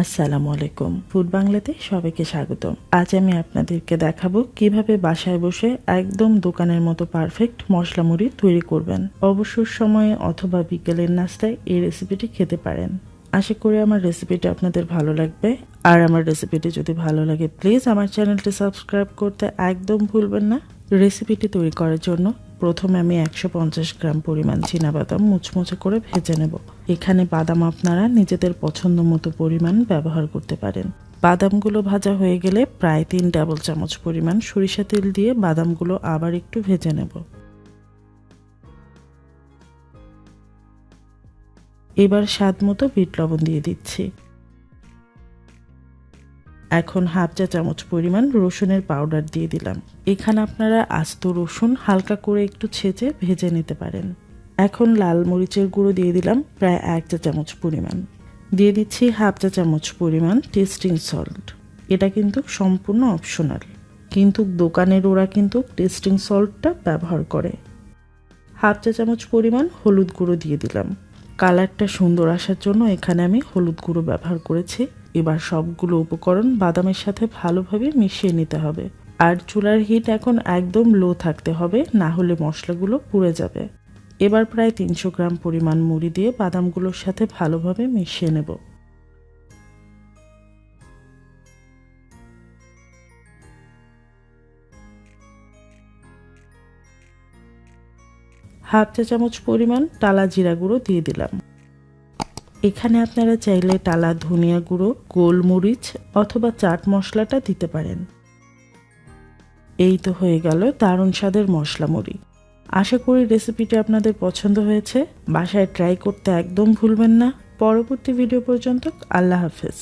আসসালামু আলাইকুম। ফুড বাংলাতে সবাইকে স্বাগতম। আজ আমি আপনাদেরকে দেখাবো কিভাবে বাসায় বসে একদম দোকানের মতো পারফেক্ট মশলা মুড়ি তৈরি করবেন। অবসর সময়ে অথবা বিকেলের নাস্তায় এই রেসিপিটি খেতে পারেন। আশা করি আমার রেসিপিটি আপনাদের ভালো লাগবে। আর আমার রেসিপিটি যদি ভালো লাগে প্লিজ আমার চ্যানেলটি সাবস্ক্রাইব করতে একদম ভুলবেন না। রেসিপিটি তৈরি করার জন্য প্রথমে আমি 150 গ্রাম পরিমাণ চীনাবাদাম মুচমুচে করে ভেজে নেব। এখানে বাদাম আপনারা নিজেদের পছন্দ মতো পরিমাণ ব্যবহার করতে পারেন। বাদামগুলো ভাজা হয়ে গেলে প্রায় 3 টেবিল চামচ পরিমাণ সরিষা তেল দিয়ে বাদামগুলো আবার একটু ভেজে নেব। এবার স্বাদ মতো বিট লবণ দিয়ে দিচ্ছি। এখন হাফ চা চামচ পরিমাণ রসুনের পাউডার দিয়ে দিলাম। এখানে আপনারা আস্ত রসুন হালকা করে একটু ছেঁচে ভেজে নিতে পারেন। এখন লাল মরিচের গুঁড়ো দিয়ে দিলাম প্রায় 1 চা চামচ পরিমাণ। দিয়ে দিচ্ছি হাফ চা চামচ পরিমাণ টেস্টিং সল্ট। এটা কিন্তু সম্পূর্ণ অপশনাল, কিন্তু দোকানের ওরা কিন্তু টেস্টিং সল্টটা ব্যবহার করে। হাফ চা চামচ পরিমাণ হলুদ গুঁড়ো দিয়ে দিলাম। কালারটা সুন্দর আসার জন্য এখানে আমি হলুদ গুঁড়ো ব্যবহার করেছি। এবার সবগুলো উপকরণ বাদামের সাথে ভালোভাবে মিশিয়ে নিতে হবে। আর চুলার হিট এখন একদম লো থাকতে হবে, না হলে মশলাগুলো পুড়ে যাবে। এবার প্রায় 300 গ্রাম পরিমাণ মুড়ি দিয়ে বাদামগুলোর সাথে ভালোভাবে মিশিয়ে নেব। হাফ চা চামচ পরিমাণ টালা জিরা গুঁড়ো দিয়ে দিলাম। এখানে আপনারা চাইলে টালা ধনিয়া গুঁড়ো, গোলমরিচ অথবা চাট মশলাটা দিতে পারেন। এই তো হয়ে গেল দারুণ স্বাদের মশলা মুড়ি। আশা করি রেসিপিটি আপনাদের পছন্দ হয়েছে। বাসায় ট্রাই করতে একদম ভুলবেন না। পরবর্তী ভিডিও পর্যন্ত আল্লাহ হাফেজ।